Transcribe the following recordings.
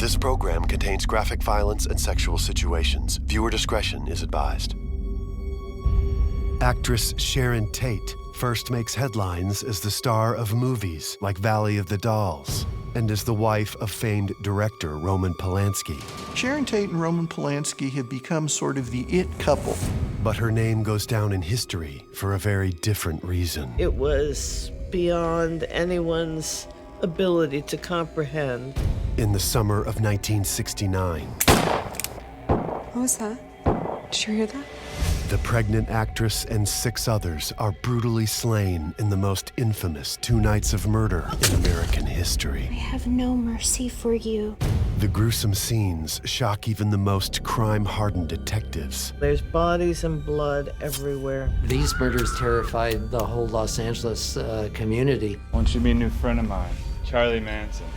This program contains graphic violence and sexual situations. Viewer discretion is advised. Actress Sharon Tate first makes headlines as the star of movies like Valley of the Dolls and as the wife of famed director Roman Polanski. Sharon Tate and Roman Polanski have become sort of the it couple. But her name goes down in history for a very different reason. It was beyond anyone's ability to comprehend. In the summer of 1969, What was that? Did you hear that? the pregnant actress and 6 others are brutally slain in the most infamous 2 nights of murder in American history. I have no mercy for you. The gruesome scenes shock even the most crime-hardened detectives. There's bodies and blood everywhere. These murders terrified the whole Los Angeles community. I want you to be a new friend of mine, Charlie Manson.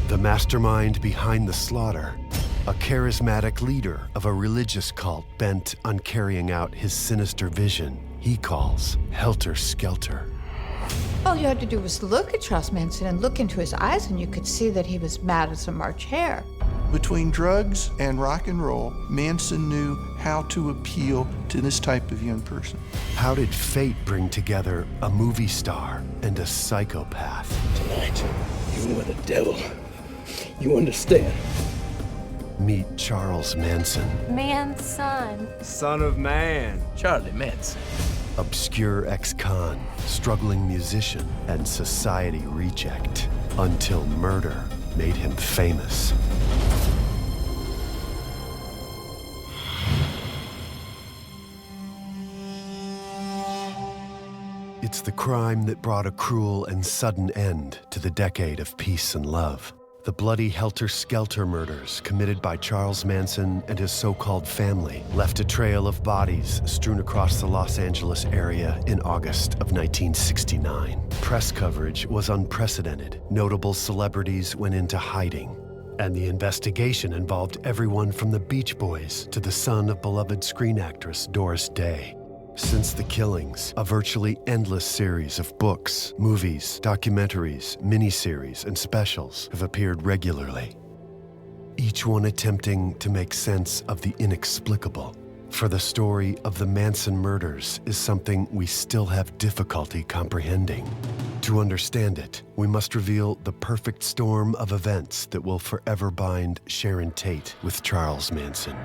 The mastermind behind the slaughter, a charismatic leader of a religious cult bent on carrying out his sinister vision he calls Helter Skelter. All you had to do was look at Charles Manson and look into his eyes, and you could see that he was mad as a March hare. Between drugs and rock and roll, Manson knew how to appeal to this type of young person. How did fate bring together a movie star and a psychopath? Tonight, you are the devil. You understand? Meet Charles Manson, Man's son. Son of man. Charlie Manson. obscure ex-con, struggling musician, and society reject, until murder made him famous. It's the crime that brought a cruel and sudden end to the decade of peace and love. The bloody Helter Skelter murders committed by Charles Manson and his so-called family left a trail of bodies strewn across the Los Angeles area in August of 1969. Press coverage was unprecedented. Notable celebrities went into hiding. And the investigation involved everyone from the Beach Boys to the son of beloved screen actress Doris Day. Since the killings, a virtually endless series of books, movies, documentaries, miniseries, and specials have appeared regularly, each one attempting to make sense of the inexplicable. For the story of the Manson murders is something we still have difficulty comprehending. To understand it, we must reveal the perfect storm of events that will forever bind Sharon Tate with Charles Manson.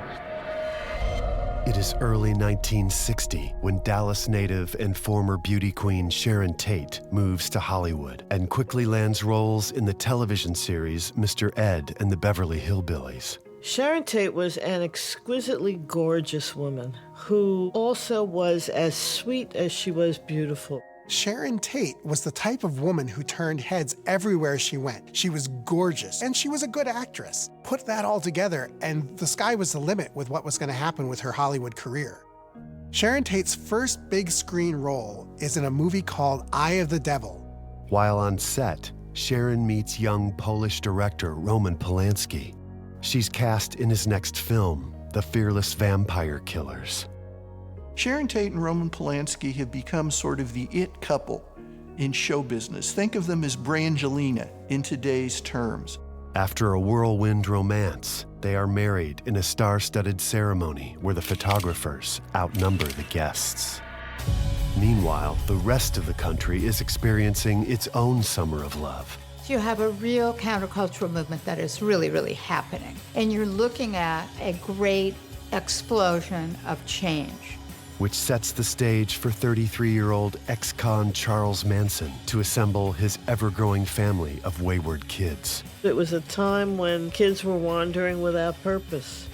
It is early 1960 when Dallas native and former beauty queen Sharon Tate moves to Hollywood and quickly lands roles in the television series Mr. Ed and the Beverly Hillbillies. Sharon Tate was an exquisitely gorgeous woman who also was as sweet as she was beautiful. Sharon Tate was the type of woman who turned heads everywhere she went. She was gorgeous, and she was a good actress. Put that all together, and the sky was the limit with what was going to happen with her Hollywood career. Sharon Tate's first big screen role is in a movie called Eye of the Devil. While on set, Sharon meets young Polish director Roman Polanski. She's cast in his next film, The Fearless Vampire Killers. Sharon Tate and Roman Polanski have become sort of the it couple in show business. Think of them as Brangelina in today's terms. After a whirlwind romance, they are married in a star-studded ceremony where the photographers outnumber the guests. Meanwhile, the rest of the country is experiencing its own summer of love. You have a real countercultural movement that is really, really happening. And you're looking at a great explosion of change, which sets the stage for 33-year-old ex-con Charles Manson to assemble his ever-growing family of wayward kids. It was a time when kids were wandering without purpose.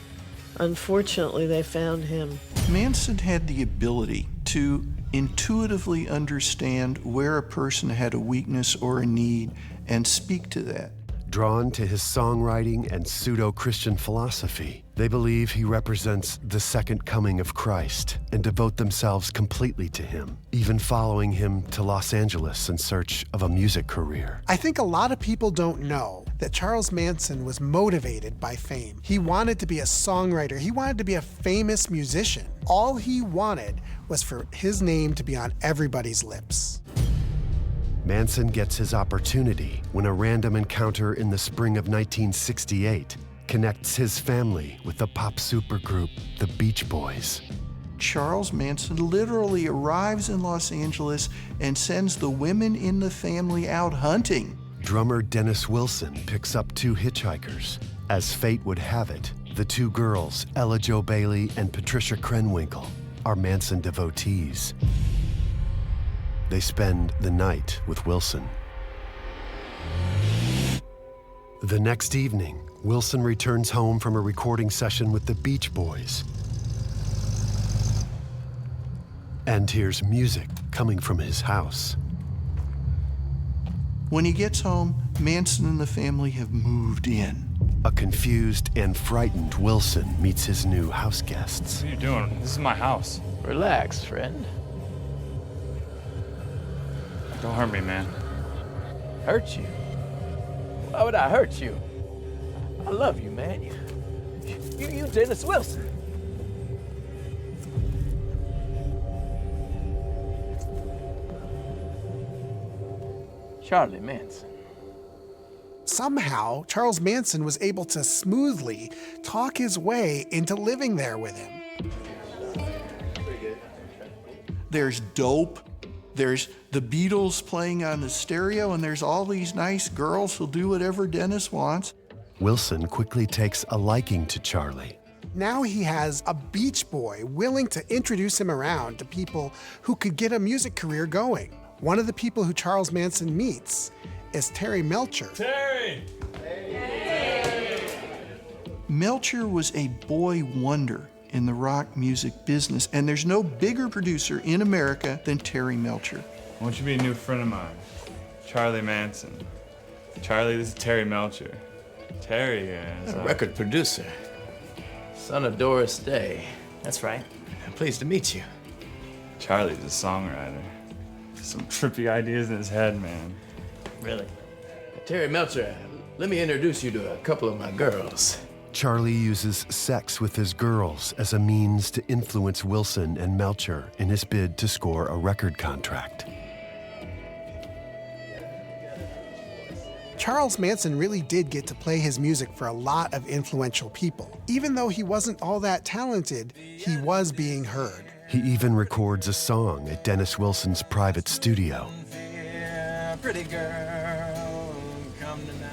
Unfortunately, they found him. Manson had the ability to intuitively understand where a person had a weakness or a need and speak to that. Drawn to his songwriting and pseudo-Christian philosophy, they believe he represents the second coming of Christ and devote themselves completely to him, even following him to Los Angeles in search of a music career. I think a lot of people don't know that Charles Manson was motivated by fame. He wanted to be a songwriter. He wanted to be a famous musician. All he wanted was for his name to be on everybody's lips. Manson gets his opportunity when a random encounter in the spring of 1968 connects his family with the pop supergroup, the Beach Boys. Charles Manson literally arrives in Los Angeles and sends the women in the family out hunting. Drummer Dennis Wilson picks up 2 hitchhikers. As fate would have it, the 2 girls, Ella Jo Bailey and Patricia Krenwinkel, are Manson devotees. They spend the night with Wilson. The next evening, Wilson returns home from a recording session with the Beach Boys and hears music coming from his house. When he gets home, Manson and the family have moved in. A confused and frightened Wilson meets his new house guests. What are you doing? This is my house. Relax, friend. Don't hurt me, man. Hurt you? Why would I hurt you? I love you, man. You Dennis Wilson. Charlie Manson. Somehow, Charles Manson was able to smoothly talk his way into living there with him. There's dope, there's the Beatles playing on the stereo, and there's all these nice girls who'll do whatever Dennis wants. Wilson quickly takes a liking to Charlie. Now he has a Beach Boy willing to introduce him around to people who could get a music career going. One of the people who Charles Manson meets is Terry Melcher. Terry! Melcher was a boy wonder in the rock music business, and there's no bigger producer in America than Terry Melcher. I want you to be a new friend of mine, Charlie Manson. Charlie, this is Terry Melcher. Terry is A record producer. Son of Doris Day. That's right. I'm pleased to meet you. Charlie's a songwriter. Some trippy ideas in his head, man. Really? Terry Melcher, let me introduce you to a couple of my girls. Charlie uses sex with his girls as a means to influence Wilson and Melcher in his bid to score a record contract. Charles Manson really did get to play his music for a lot of influential people. Even though he wasn't all that talented, he was being heard. He even records a song at Dennis Wilson's private studio. Pretty girl, come tonight.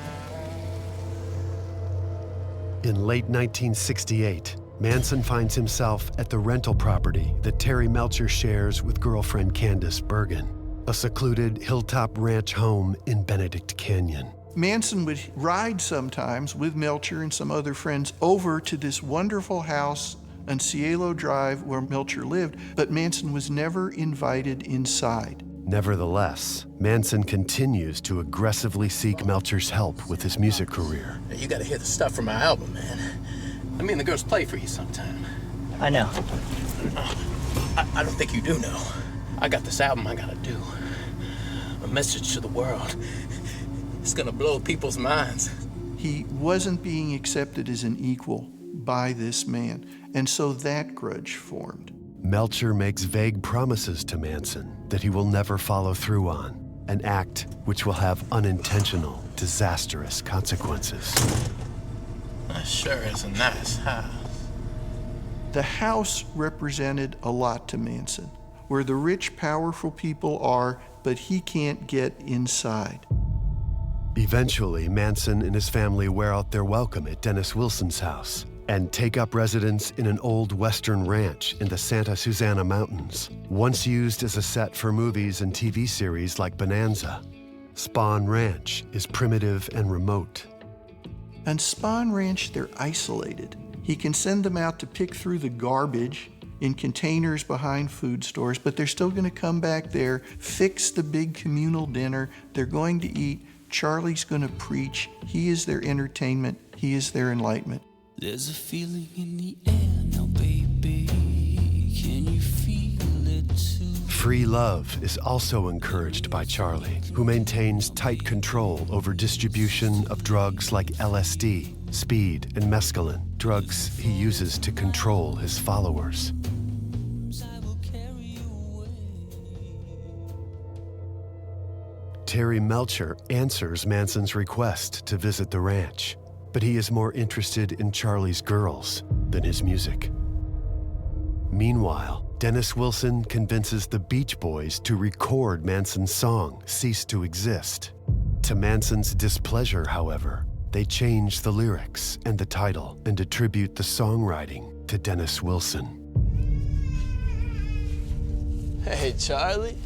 In late 1968, Manson finds himself at the rental property that Terry Melcher shares with girlfriend Candace Bergen, a secluded hilltop ranch home in Benedict Canyon. Manson would ride sometimes with Melcher and some other friends over to this wonderful house on Cielo Drive where Melcher lived, but Manson was never invited inside. Nevertheless, Manson continues to aggressively seek Melcher's help with his music career. You gotta hear the stuff from my album, man. I mean, the girls play for you sometime. I know. I don't think you do know. I got this album I gotta do. A message to the world. It's gonna blow people's minds. He wasn't being accepted as an equal by this man, and so that grudge formed. Melcher makes vague promises to Manson that he will never follow through on, an act which will have unintentional, disastrous consequences. That sure is a nice house. The house represented a lot to Manson, where the rich, powerful people are, but he can't get inside. Eventually, Manson and his family wear out their welcome at Dennis Wilson's house and take up residence in an old Western ranch in the Santa Susana Mountains, once used as a set for movies and TV series like Bonanza. Spahn Ranch is primitive and remote. On Spahn Ranch, they're isolated. He can send them out to pick through the garbage in containers behind food stores, but they're still going to come back there, fix the big communal dinner. They're going to eat. Charlie's going to preach. He is their entertainment. He is their enlightenment. There's a feeling in the air now, baby. Can you feel it too? Free love is also encouraged by Charlie, who maintains tight control over distribution of drugs like LSD, speed, and mescaline, drugs he uses to control his followers. Terry Melcher answers Manson's request to visit the ranch, but he is more interested in Charlie's girls than his music. Meanwhile, Dennis Wilson convinces the Beach Boys to record Manson's song, Cease to Exist. To Manson's displeasure, however, they change the lyrics and the title and attribute the songwriting to Dennis Wilson. Hey, Charlie.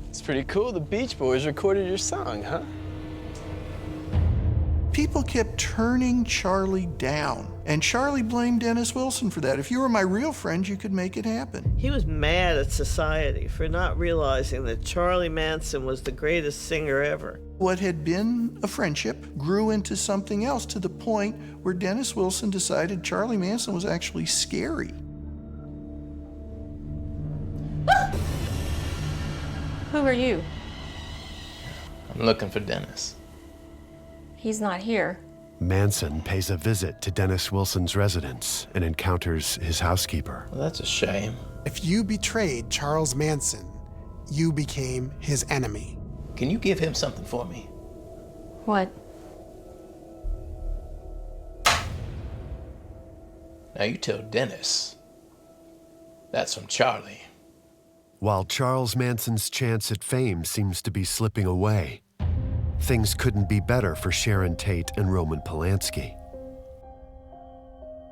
It's pretty cool the Beach Boys recorded your song, huh? People kept turning Charlie down, and Charlie blamed Dennis Wilson for that. If you were my real friend, you could make it happen. He was mad at society for not realizing that Charlie Manson was the greatest singer ever. What had been a friendship grew into something else, to the point where Dennis Wilson decided Charlie Manson was actually scary. Who are you? I'm looking for Dennis. He's not here. Manson pays a visit to Dennis Wilson's residence and encounters his housekeeper. Well, that's a shame. If you betrayed Charles Manson, you became his enemy. Can you give him something for me? What? Now you tell Dennis. That's from Charlie. While Charles Manson's chance at fame seems to be slipping away, things couldn't be better for Sharon Tate and Roman Polanski.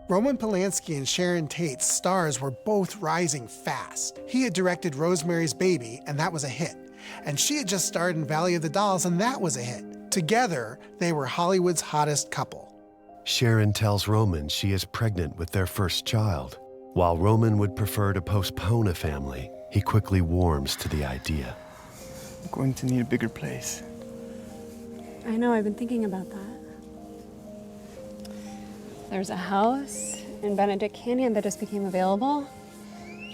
Roman Polanski and Sharon Tate's stars were both rising fast. He had directed Rosemary's Baby, and that was a hit. And she had just starred in Valley of the Dolls, and that was a hit. Together, they were Hollywood's hottest couple. Sharon tells Roman she is pregnant with their first child. While Roman would prefer to postpone a family, he quickly warms to the idea. I'm going to need a bigger place. I know, I've been thinking about that. There's a house in Benedict Canyon that just became available.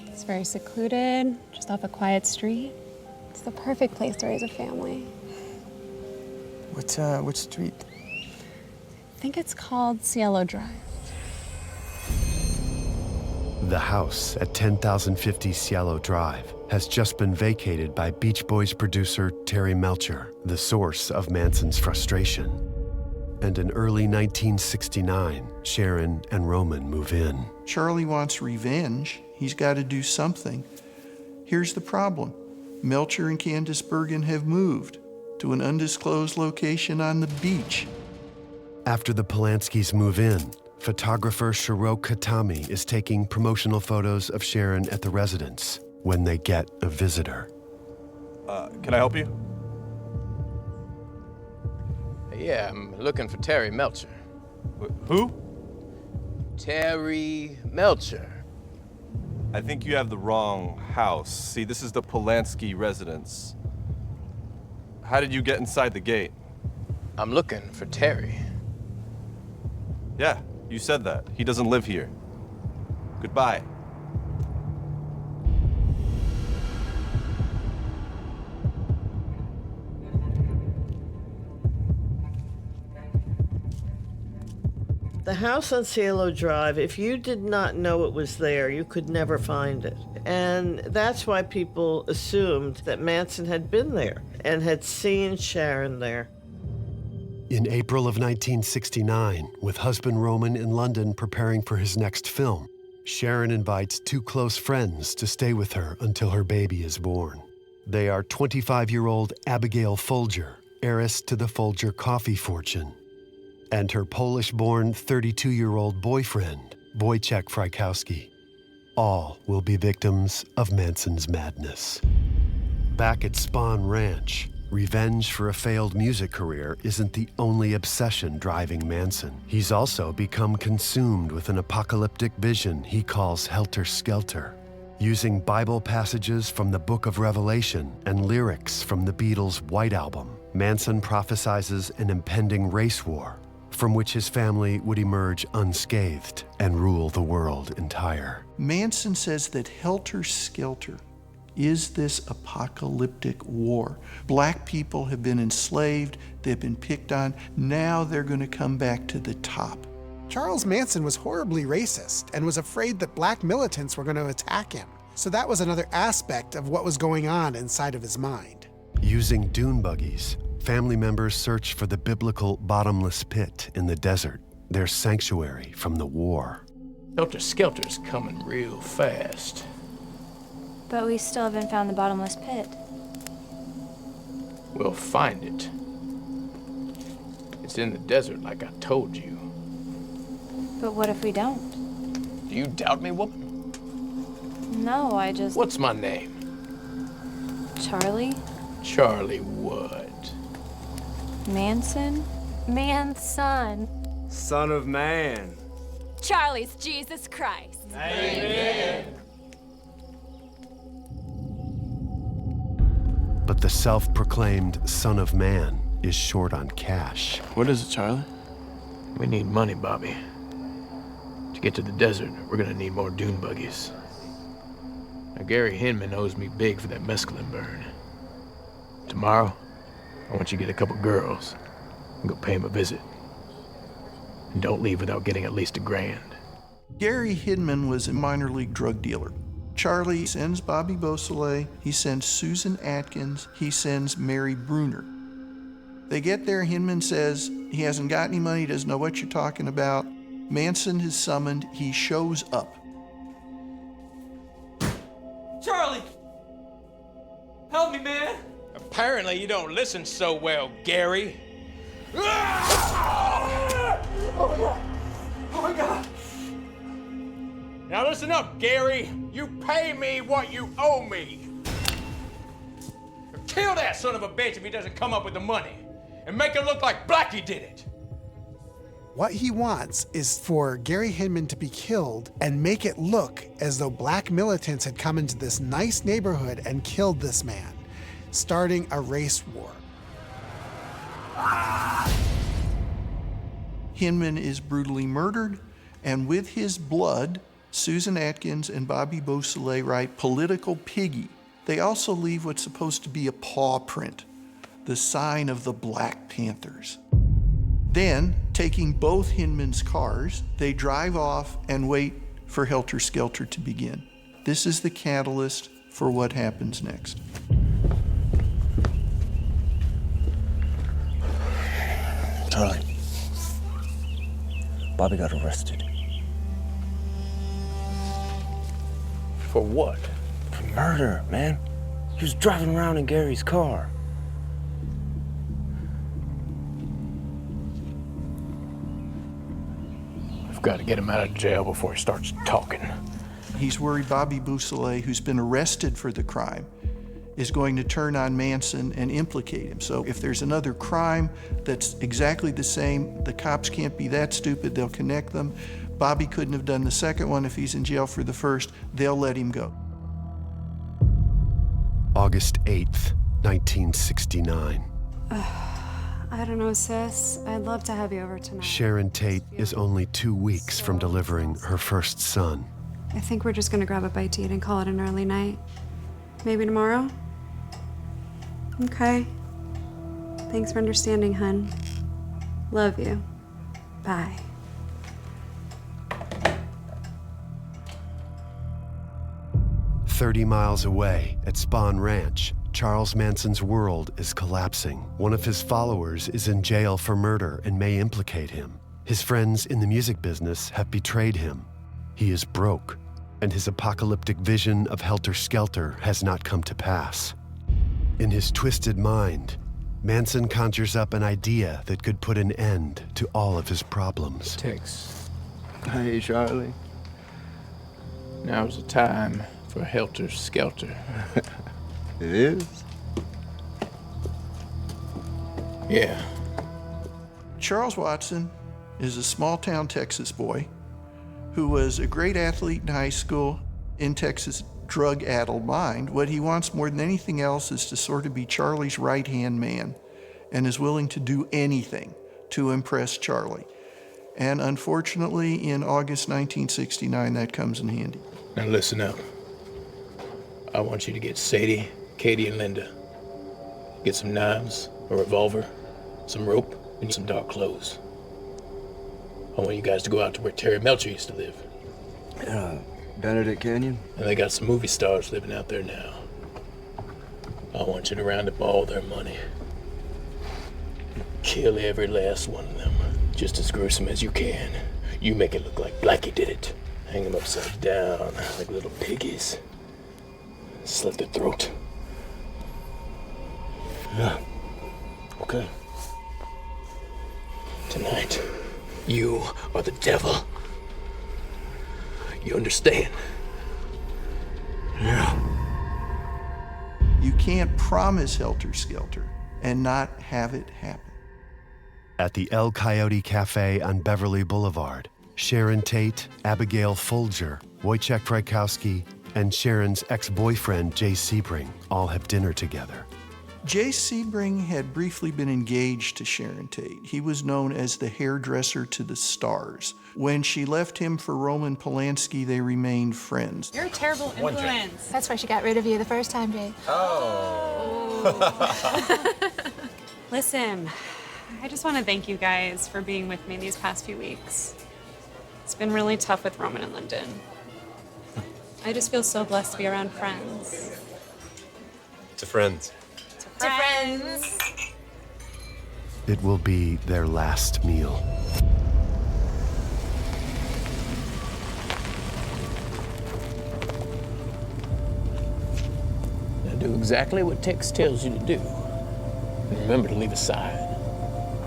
It's very secluded, just off a quiet street. It's the perfect place to raise a family. Which street? I think it's called Cielo Drive. The house at 10,050 Cielo Drive has just been vacated by Beach Boys producer Terry Melcher, the source of Manson's frustration. And in early 1969, Sharon and Roman move in. Charlie wants revenge. He's got to do something. Here's the problem. Melcher and Candace Bergen have moved to an undisclosed location on the beach. After the Polanskis move in, photographer Shiro Katami is taking promotional photos of Sharon at the residence when they get a visitor. Can I help you? Yeah, I'm looking for Terry Melcher. Who? Terry Melcher. I think you have the wrong house. See, this is the Polanski residence. How did you get inside the gate? I'm looking for Terry. Yeah, you said that. He doesn't live here. Goodbye. The house on Cielo Drive, if you did not know it was there, you could never find it. And that's why people assumed that Manson had been there and had seen Sharon there. In April of 1969, with husband Roman in London preparing for his next film, Sharon invites two close friends to stay with her until her baby is born. They are 25-year-old Abigail Folger, heiress to the Folger coffee fortune, and her Polish-born 32-year-old boyfriend, Wojciech Frykowski. All will be victims of Manson's madness. Back at Spahn Ranch, revenge for a failed music career isn't the only obsession driving Manson. He's also become consumed with an apocalyptic vision he calls Helter Skelter. Using Bible passages from the Book of Revelation and lyrics from the Beatles' White Album, Manson prophesizes an impending race war from which his family would emerge unscathed and rule the world entire. Manson says that Helter Skelter is this apocalyptic war. Black people have been enslaved, they've been picked on, now they're going to come back to the top. Charles Manson was horribly racist and was afraid that black militants were going to attack him. So that was another aspect of what was going on inside of his mind. Using dune buggies, family members search for the biblical bottomless pit in the desert, their sanctuary from the war. Helter Skelter's coming real fast. But we still haven't found the bottomless pit. We'll find it. It's in the desert like I told you. But what if we don't? Do you doubt me, woman? No, I just... What's my name? Charlie? Charlie what? Manson? Manson. Son of Man. Charlie's Jesus Christ. Amen. But the self-proclaimed Son of Man is short on cash. What is it, Charlie? We need money, Bobby. To get to the desert, we're gonna need more dune buggies. Now, Gary Hinman owes me big for that mescaline burn. Tomorrow, I want you to get a couple girls and go pay him a visit. And don't leave without getting at least $1,000. Gary Hinman was a minor league drug dealer. Charlie sends Bobby Beausoleil, he sends Susan Atkins, he sends Mary Bruner. They get there, Hinman says he hasn't got any money, doesn't know what you're talking about. Manson is summoned, he shows up. Charlie! Help me, man! Apparently you don't listen so well, Gary. Oh my God! Now listen up, Gary. You pay me what you owe me. Kill that son of a bitch if he doesn't come up with the money. And make it look like Blackie did it. What he wants is for Gary Hinman to be killed and make it look as though black militants had come into this nice neighborhood and killed this man, starting a race war. Hinman is brutally murdered, and with his blood, Susan Atkins and Bobby Beausoleil write Political Piggy. They also leave what's supposed to be a paw print, the sign of the Black Panthers. Then, taking both Hinman's cars, they drive off and wait for Helter Skelter to begin. This is the catalyst for what happens next. Charlie, Bobby got arrested. For what? For murder, man. He was driving around in Gary's car. I've got to get him out of jail before he starts talking. He's worried Bobby Beausoleil, who's been arrested for the crime, is going to turn on Manson and implicate him. So if there's another crime that's exactly the same, the cops can't be that stupid, they'll connect them. Bobby couldn't have done the second one if he's in jail for the first, they'll let him go. August 8th, 1969. I don't know, sis. I'd love to have you over tonight. Sharon Tate is only 2 weeks from delivering her first son. I think we're just gonna grab a bite to eat and call it an early night. Maybe tomorrow? Okay. Thanks for understanding, hun. Love you. Bye. "30 miles away at Spahn Ranch, Charles Manson's world is collapsing. One of his followers is in jail for murder and may implicate him. His friends in the music business have betrayed him. He is broke, and his apocalyptic vision of Helter Skelter has not come to pass. In his twisted mind, Manson conjures up an idea that could put an end to all of his problems. Tex. Hey, Charlie. Now's the time for Helter Skelter. It is? Yeah. Charles Watson is a small-town Texas boy who was a great athlete in high school. In Texas' drug-addled mind, what he wants more than anything else is to sort of be Charlie's right-hand man and is willing to do anything to impress Charlie. And unfortunately, in August 1969, that comes in handy. Now listen up. I want you to get Sadie, Katie, and Linda. Get some knives, a revolver, some rope, and some dark clothes. I want you guys to go out to where Terry Melcher used to live. Benedict Canyon? And they got some movie stars living out there now. I want you to round up all their money. Kill every last one of them, just as gruesome as you can. You make it look like Blackie did it. Hang them upside down, like little piggies. Slit their throat. Yeah. Okay. Tonight, you are the devil. You understand? Yeah. You can't promise Helter Skelter and not have it happen. At the El Coyote Cafe on Beverly Boulevard, Sharon Tate, Abigail Folger, Wojciech Frykowski, and Sharon's ex-boyfriend, Jay Sebring, all have dinner together. Jay Sebring had briefly been engaged to Sharon Tate. He was known as the hairdresser to the stars. When she left him for Roman Polanski, they remained friends. You're a terrible influence. That's why she got rid of you the first time, Jay. Listen, I just want to thank you guys for being with me these past few weeks. It's been really tough with Roman and Lyndon. I just feel so blessed to be around friends. To friends. To friends. It will be their last meal. Now do exactly what Tex tells you to do. And remember to leave a sign.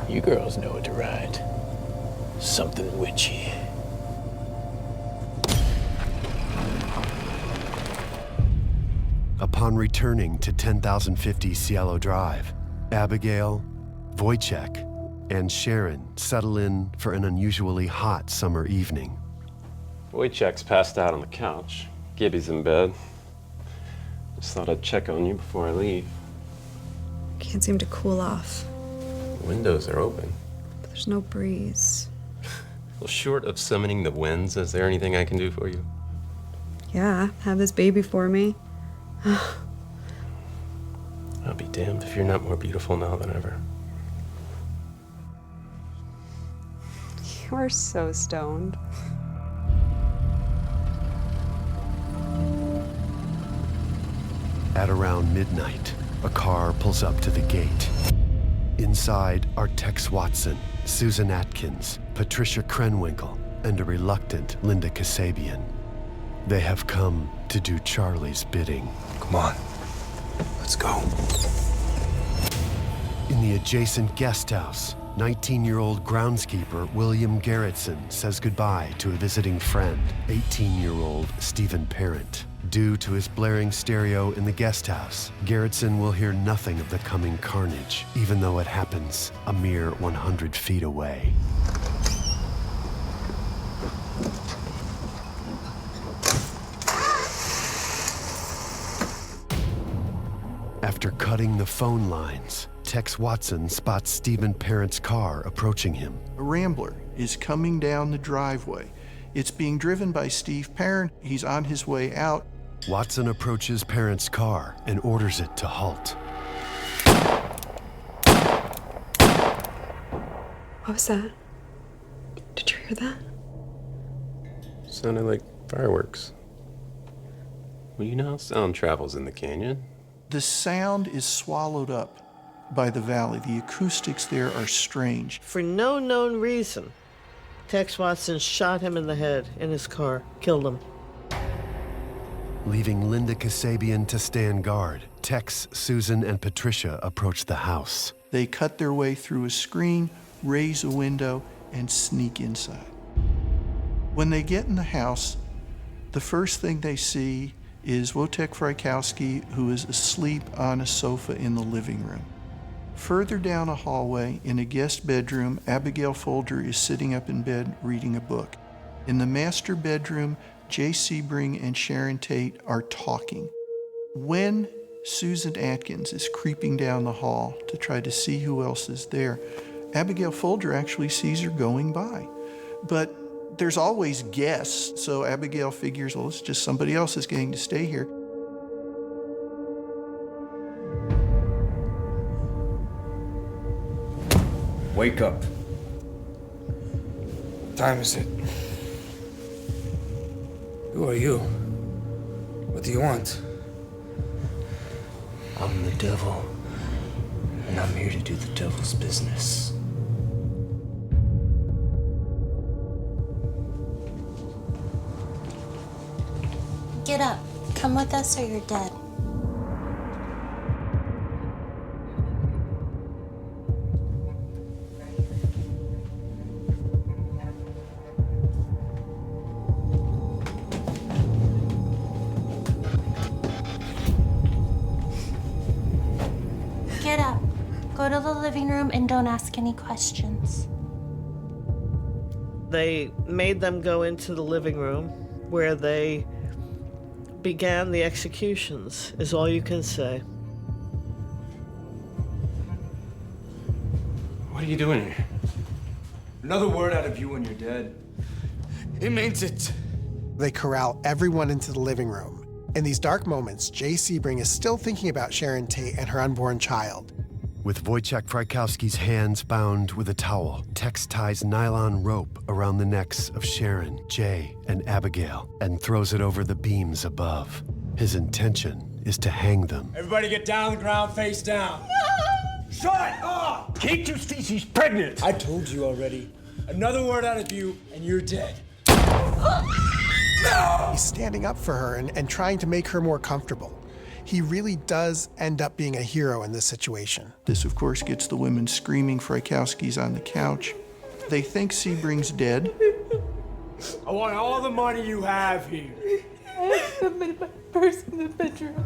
You girls know what to write. Something witchy. Upon returning to 10,050 Cielo Drive, Abigail, Wojciech, and Sharon settle in for an unusually hot summer evening. Wojciech's passed out on the couch. Gibby's in bed. Just thought I'd check on you before I leave. Can't seem to cool off. The windows are open. But there's no breeze. Well, short of summoning the winds, is there anything I can do for you? Yeah, have this baby for me. I'll be damned if you're not more beautiful now than ever. You are so stoned. At around midnight, a car pulls up to the gate. Inside are Tex Watson, Susan Atkins, Patricia Krenwinkel, and a reluctant Linda Kasabian. They have come to do Charlie's bidding. Come on, let's go. In the adjacent guest house, 19-year-old groundskeeper William Garrettson says goodbye to a visiting friend, 18-year-old Stephen Parent. Due to his blaring stereo in the guest house, Garrettson will hear nothing of the coming carnage, even though it happens a mere 100 feet away. After cutting the phone lines, Tex Watson spots Stephen Parent's car approaching him. A Rambler is coming down the driveway. It's being driven by Steve Parent. He's on his way out. Watson approaches Parent's car and orders it to halt. What was that? Did you hear that? Sounded like fireworks. Well, you know how sound travels in the canyon. The sound is swallowed up by the valley. The acoustics there are strange. For no known reason, Tex Watson shot him in the head in his car, killed him. Leaving Linda Kasabian to stand guard, Tex, Susan, and Patricia approach the house. They cut their way through a screen, raise a window, and sneak inside. When they get in the house, the first thing they see is Wojciech Frykowski, who is asleep on a sofa in the living room. Further down a hallway, in a guest bedroom, Abigail Folger is sitting up in bed reading a book. In the master bedroom, Jay Sebring and Sharon Tate are talking. When Susan Atkins is creeping down the hall to try to see who else is there, Abigail Folger actually sees her going by. But there's always guests, so Abigail figures, well, it's just somebody else is getting to stay here. Wake up. What time is it? Who are you? What do you want? I'm the devil, and I'm here to do the devil's business. Get up. Come with us or you're dead. Get up. Go to the living room and don't ask any questions. They made them go into the living room where they began the executions, is all you can say. What are you doing here? Another word out of you and you're dead. It means it. They corral everyone into the living room. In these dark moments, Jay Sebring is still thinking about Sharon Tate and her unborn child. With Wojciech Frykowski's hands bound with a towel, Tex ties nylon rope around the necks of Sharon, Jay, and Abigail and throws it over the beams above. His intention is to hang them. Everybody get down on the ground, face down. Shut up! Keep your species pregnant! I told you already. Another word out of you, and you're dead. He's standing up for her and trying to make her more comfortable. He really does end up being a hero in this situation. This, of course, gets the women screaming. Frykowski's on the couch. They think Sebring's dead. I want all the money you have here. I have some in my purse in the bedroom.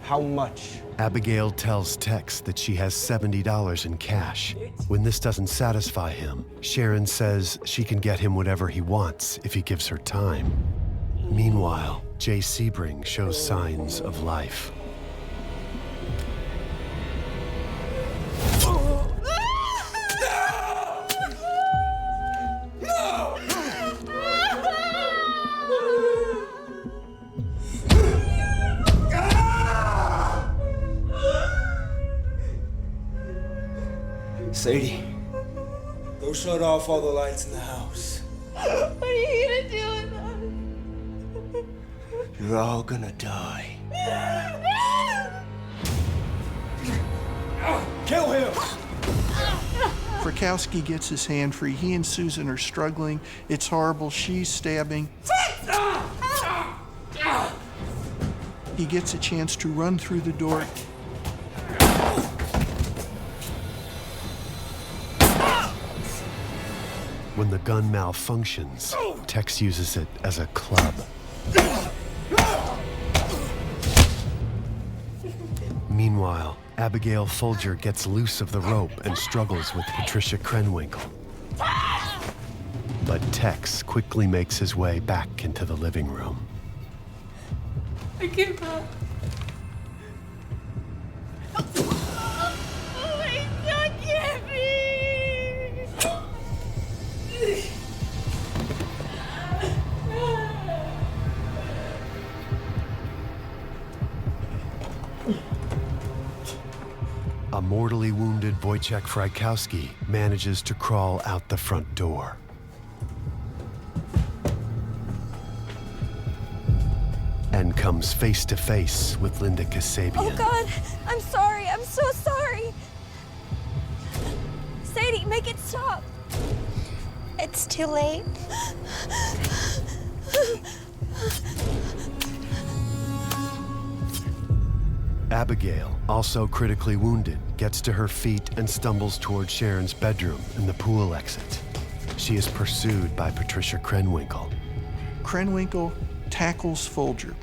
How much? Abigail tells Tex that she has $70 in cash. When this doesn't satisfy him, Sharon says she can get him whatever he wants if he gives her time. Meanwhile, Jay Sebring shows signs of life. Sadie, go shut off all the lights in the house. What are you gonna do with us? You're all gonna die. Kill him! Frykowski gets his hand free. He and Susan are struggling. It's horrible. She's stabbing. He gets a chance to run through the door. When the gun malfunctions, Tex uses it as a club. Meanwhile, Abigail Folger gets loose of the rope and struggles with Patricia Krenwinkel. But Tex quickly makes his way back into the living room. I give up. Oh my God, get me! A mortally wounded Wojciech Frykowski manages to crawl out the front door. And comes face to face with Linda Kasabian. Oh God, I'm sorry. I'm so sorry. Sadie, make it stop. It's too late. Abigail, also critically wounded, gets to her feet and stumbles toward Sharon's bedroom and the pool exit. She is pursued by Patricia Krenwinkel. Krenwinkel tackles Folger,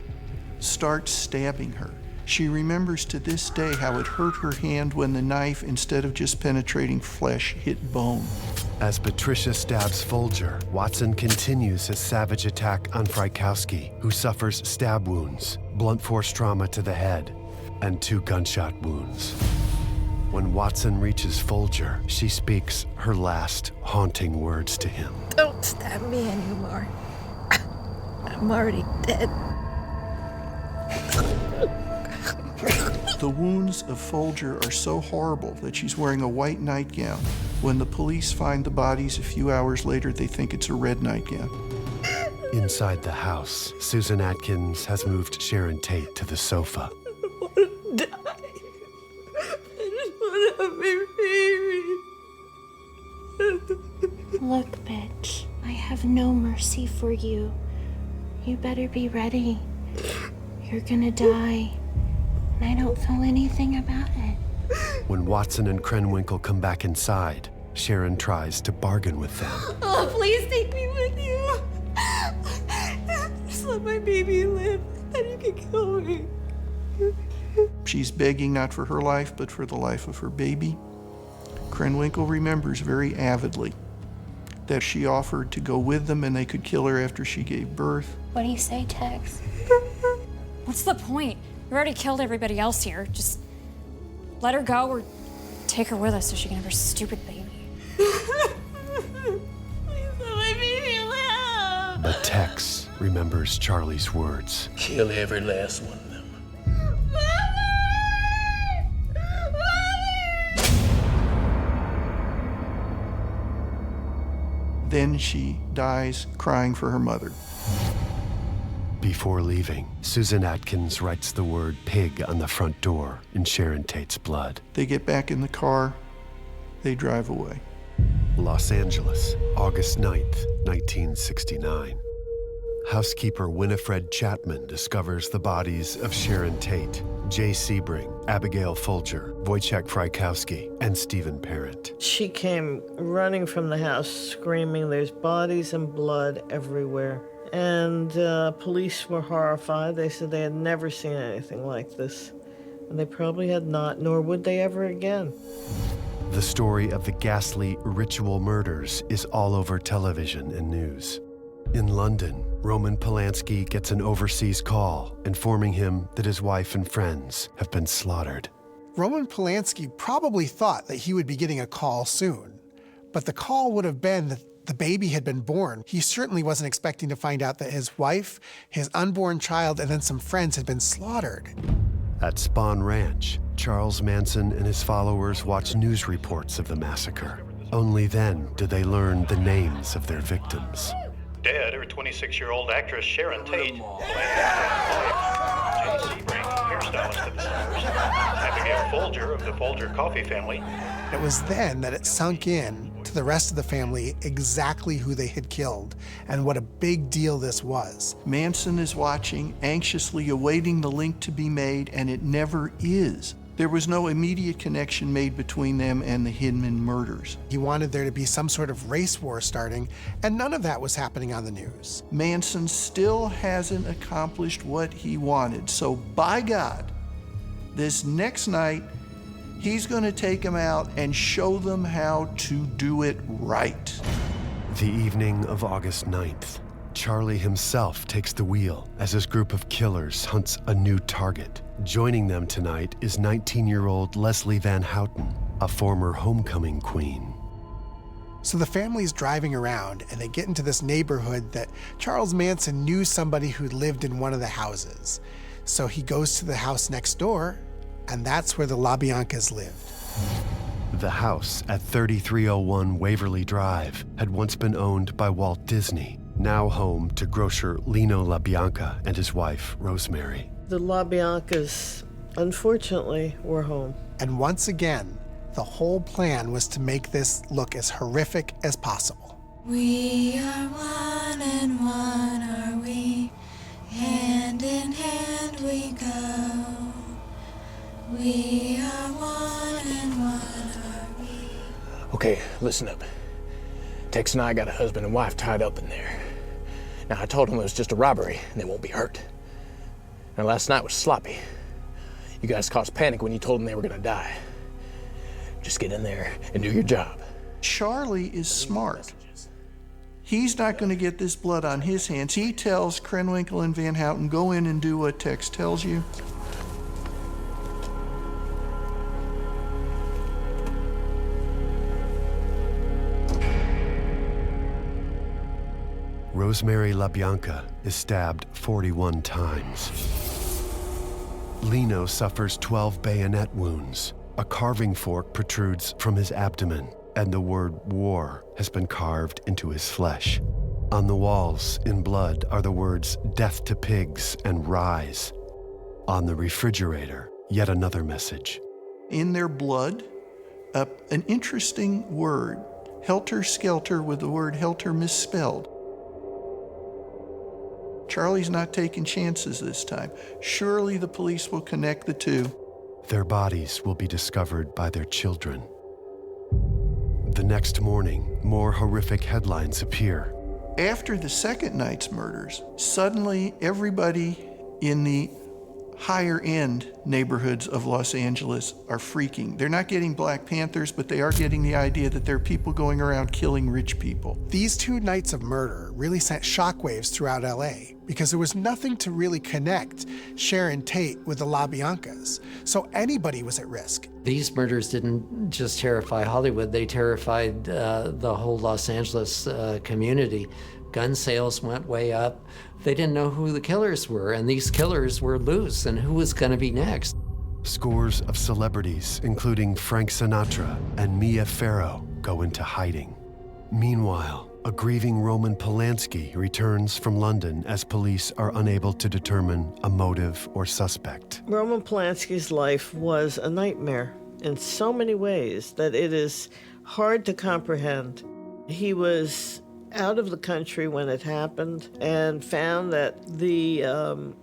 starts stabbing her. She remembers to this day how it hurt her hand when the knife, instead of just penetrating flesh, hit bone. As Patricia stabs Folger, Watson continues his savage attack on Frykowski, who suffers stab wounds, blunt force trauma to the head, and 2 gunshot wounds. When Watson reaches Folger, she speaks her last haunting words to him. Don't stab me anymore. I'm already dead. The wounds of Folger are so horrible that she's wearing a white nightgown. When the police find the bodies a few hours later, they think it's a red nightgown. Inside the house, Susan Atkins has moved Sharon Tate to the sofa. Die. I have no mercy for you. You better be ready. You're gonna die. And I don't feel anything about it. When Watson and Krenwinkel come back inside, Sharon tries to bargain with them. Oh, please take me with you. Just let my baby live, then you can kill me. She's begging not for her life, but for the life of her baby. Krenwinkel remembers very avidly that she offered to go with them and they could kill her after she gave birth. What do you say, Tex? What's the point? We already killed everybody else here. Just let her go or take her with us so she can have her stupid baby. But Tex remembers Charlie's words. Kill every last one of them. Then she dies crying for her mother. Before leaving, Susan Atkins writes the word pig on the front door in Sharon Tate's blood. They get back in the car, they drive away. Los Angeles, August 9th, 1969. Housekeeper Winifred Chapman discovers the bodies of Sharon Tate, Jay Sebring, Abigail Folger, Wojciech Frykowski, and Stephen Parent. She came running from the house screaming, "There's bodies and blood everywhere." And police were horrified. They said they had never seen anything like this. And they probably had not, nor would they ever again. The story of the ghastly ritual murders is all over television and news. In London, Roman Polanski gets an overseas call informing him that his wife and friends have been slaughtered. Roman Polanski probably thought that he would be getting a call soon, but the call would have been that the baby had been born. He certainly wasn't expecting to find out that his wife, his unborn child, and then some friends had been slaughtered. At Spahn Ranch, Charles Manson and his followers watch news reports of the massacre. Only then do they learn the names of their victims. Dead are 26-year-old actress Sharon Tate, Jay Sebring, hairstylist of the Summers, Abigail Folger of the Folger Coffee family. It was then that it sunk in to the rest of the family exactly who they had killed and what a big deal this was. Manson is watching, anxiously awaiting the link to be made, and it never is. There was no immediate connection made between them and the Hinman murders. He wanted there to be some sort of race war starting, and none of that was happening on the news. Manson still hasn't accomplished what he wanted, so by God, this next night, he's gonna take them out and show them how to do it right. The evening of August 9th, Charlie himself takes the wheel as his group of killers hunts a new target. Joining them tonight is 19-year-old Leslie Van Houten, a former homecoming queen. So the family's driving around and they get into this neighborhood that Charles Manson knew somebody who lived in one of the houses. So he goes to the house next door, and that's where the LaBiancas lived. The house at 3301 Waverly Drive had once been owned by Walt Disney, now home to grocer Lino LaBianca and his wife, Rosemary. The LaBiancas, unfortunately, were home. And once again, the whole plan was to make this look as horrific as possible. We are one and one are we, hand in hand we go. We are one and one are we. Okay, listen up. Tex and I got a husband and wife tied up in there. Now, I told them it was just a robbery and they won't be hurt. Now, last night was sloppy. You guys caused panic when you told them they were gonna die. Just get in there and do your job. Charlie is smart. He's not gonna get this blood on his hands. He tells Krenwinkel and Van Houten, go in and do what Tex tells you. Rosemary LaBianca is stabbed 41 times. Lino suffers 12 bayonet wounds. A carving fork protrudes from his abdomen, and the word war has been carved into his flesh. On the walls, in blood, are the words death to pigs and rise. On the refrigerator, yet another message. In their blood, an interesting word Helter Skelter with the word helter misspelled. Charlie's not taking chances this time. Surely the police will connect the two. Their bodies will be discovered by their children. The next morning, more horrific headlines appear. After the second night's murders, suddenly everybody in the higher end neighborhoods of Los Angeles are freaking. They're not getting Black Panthers, but they are getting the idea that there are people going around killing rich people. These 2 nights of murder really sent shockwaves throughout LA because there was nothing to really connect Sharon Tate with the LaBiancas, so anybody was at risk. These murders didn't just terrify Hollywood, they terrified the whole Los Angeles community. Gun sales went way up. They didn't know who the killers were, and these killers were loose, and who was going to be next? Scores of celebrities, including Frank Sinatra and Mia Farrow, go into hiding. Meanwhile, a grieving Roman Polanski returns from London as police are unable to determine a motive or suspect. Roman Polanski's life was a nightmare in so many ways that it is hard to comprehend. He was out of the country when it happened and found that the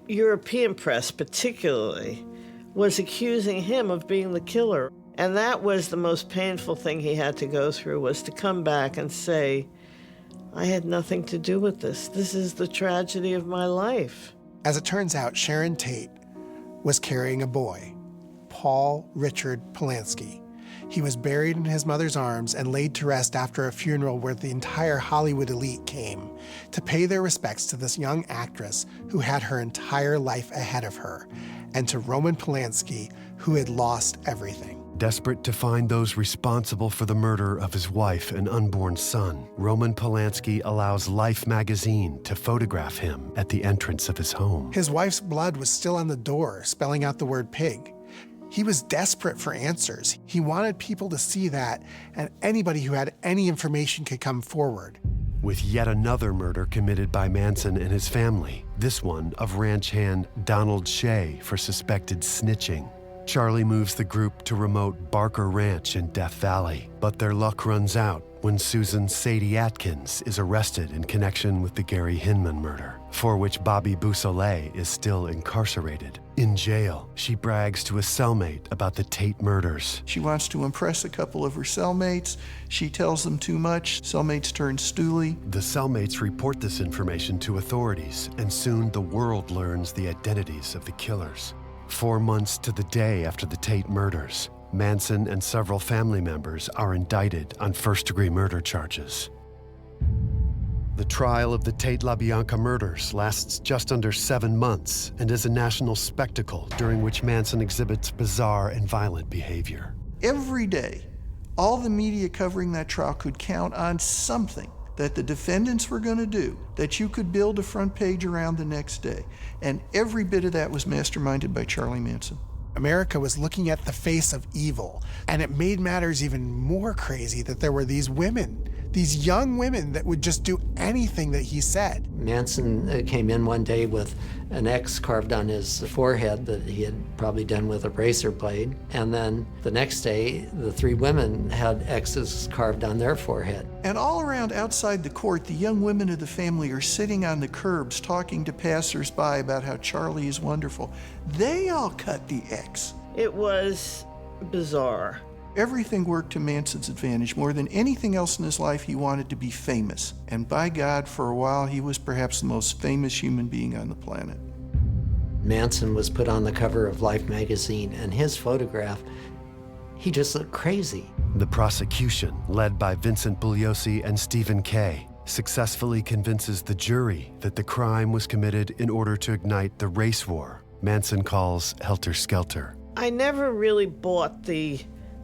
European press particularly was accusing him of being the killer. And that was the most painful thing he had to go through, was to come back and say, I had nothing to do with this. This is the tragedy of my life. As it turns out, Sharon Tate was carrying a boy, Paul Richard Polanski. He was buried in his mother's arms and laid to rest after a funeral where the entire Hollywood elite came to pay their respects to this young actress who had her entire life ahead of her, and to Roman Polanski, who had lost everything. Desperate to find those responsible for the murder of his wife and unborn son, Roman Polanski allows Life magazine to photograph him at the entrance of his home. His wife's blood was still on the door, spelling out the word pig. He was desperate for answers. He wanted people to see that, and anybody who had any information could come forward. With yet another murder committed by Manson and his family, this one of ranch hand Donald Shea for suspected snitching. Charlie moves the group to remote Barker Ranch in Death Valley, but their luck runs out when Susan Sadie Atkins is arrested in connection with the Gary Hinman murder, for which Bobby Beausoleil is still incarcerated. In jail, she brags to a cellmate about the Tate murders. She wants to impress a couple of her cellmates. She tells them too much. Cellmates turn stooly. The cellmates report this information to authorities, and soon the world learns the identities of the killers. 4 months to the day after the Tate murders, Manson and several family members are indicted on first-degree murder charges. The trial of the Tate LaBianca murders lasts just under 7 months and is a national spectacle during which Manson exhibits bizarre and violent behavior. Every day, all the media covering that trial could count on something that the defendants were going to do that you could build a front page around the next day. And every bit of that was masterminded by Charlie Manson. America was looking at the face of evil, and it made matters even more crazy that there were these women, these young women that would just do anything that he said. Manson came in one day with an X carved on his forehead that he had probably done with a razor blade. And then the next day, the 3 women had X's carved on their forehead. And all around outside the court, the young women of the family are sitting on the curbs talking to passersby about how Charlie is wonderful. They all cut the X. It was bizarre. Everything worked to Manson's advantage. More than anything else in his life, he wanted to be famous. And by God, for a while, he was perhaps the most famous human being on the planet. Manson was put on the cover of Life magazine, and his photograph, he just looked crazy. The prosecution, led by Vincent Bugliosi and Stephen Kay, successfully convinces the jury that the crime was committed in order to ignite the race war Manson calls Helter Skelter. I never really bought the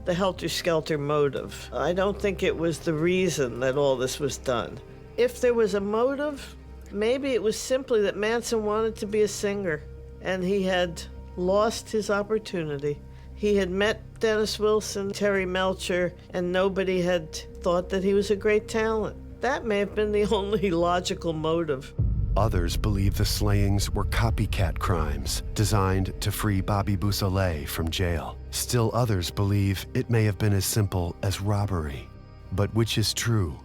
Helter Skelter motive. I don't think it was the reason that all this was done. If there was a motive, maybe it was simply that Manson wanted to be a singer and he had lost his opportunity. He had met Dennis Wilson, Terry Melcher, and nobody had thought that he was a great talent. That may have been the only logical motive. Others believe the slayings were copycat crimes designed to free Bobby Beausoleil from jail. Still others believe it may have been as simple as robbery. But which is true?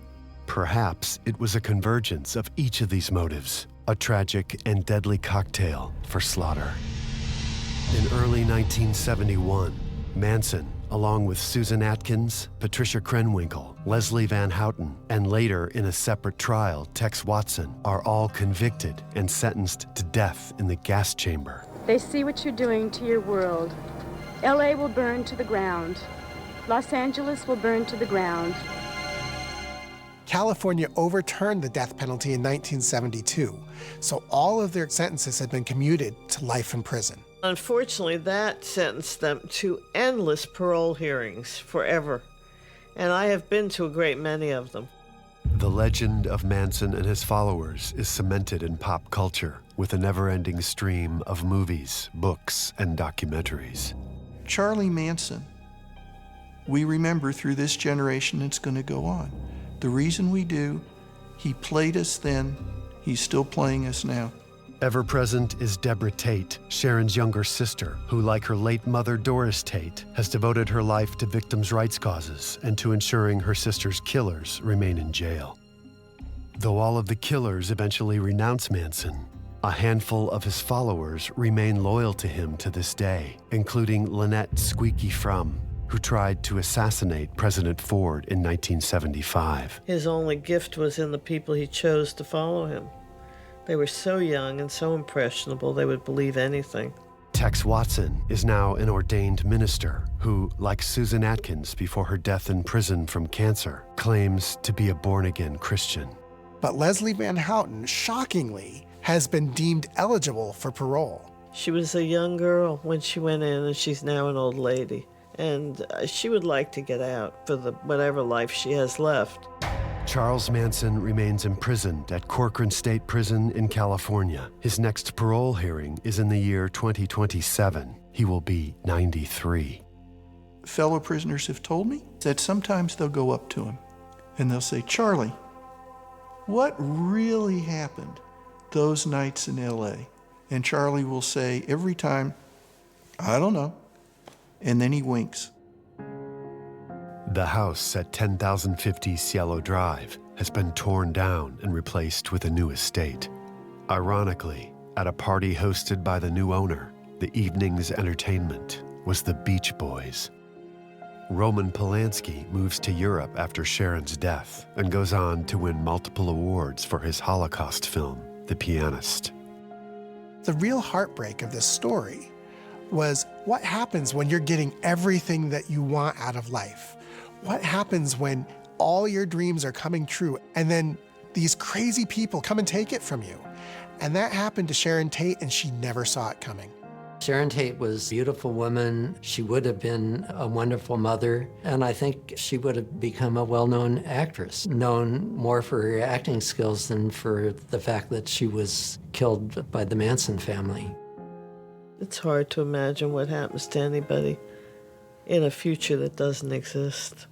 Perhaps it was a convergence of each of these motives, a tragic and deadly cocktail for slaughter. In early 1971, Manson, along with Susan Atkins, Patricia Krenwinkel, Leslie Van Houten, and later in a separate trial, Tex Watson, are all convicted and sentenced to death in the gas chamber. They see what you're doing to your world. LA will burn to the ground. Los Angeles will burn to the ground. California overturned the death penalty in 1972, so all of their sentences had been commuted to life in prison. Unfortunately, that sentenced them to endless parole hearings forever, and I have been to a great many of them. The legend of Manson and his followers is cemented in pop culture with a never-ending stream of movies, books, and documentaries. Charlie Manson, we remember through this generation it's going to go on. The reason we do, he played us then, he's still playing us now. Ever present is Deborah Tate, Sharon's younger sister, who, like her late mother Doris Tate, has devoted her life to victims' rights causes and to ensuring her sister's killers remain in jail. Though all of the killers eventually renounce Manson, a handful of his followers remain loyal to him to this day, including Lynette Squeaky Frum, who tried to assassinate President Ford in 1975. His only gift was in the people he chose to follow him. They were so young and so impressionable they would believe anything. Tex Watson is now an ordained minister who, like Susan Atkins before her death in prison from cancer, claims to be a born-again Christian. But Leslie Van Houten, shockingly, has been deemed eligible for parole. She was a young girl when she went in, and she's now an old lady. And she would like to get out for whatever life she has left. Charles Manson remains imprisoned at Corcoran State Prison in California. His next parole hearing is in the year 2027. He will be 93. Fellow prisoners have told me that sometimes they'll go up to him and they'll say, "Charlie, what really happened those nights in LA?" And Charlie will say every time, "I don't know." And then he winks. The house at 10,050 Cielo Drive has been torn down and replaced with a new estate. Ironically, at a party hosted by the new owner, the evening's entertainment was the Beach Boys. Roman Polanski moves to Europe after Sharon's death and goes on to win multiple awards for his Holocaust film, The Pianist. The real heartbreak of this story was what happens when you're getting everything that you want out of life. What happens when all your dreams are coming true and then these crazy people come and take it from you? And that happened to Sharon Tate, and she never saw it coming. Sharon Tate was a beautiful woman. She would have been a wonderful mother, and I think she would have become a well-known actress, known more for her acting skills than for the fact that she was killed by the Manson family. It's hard to imagine what happens to anybody in a future that doesn't exist.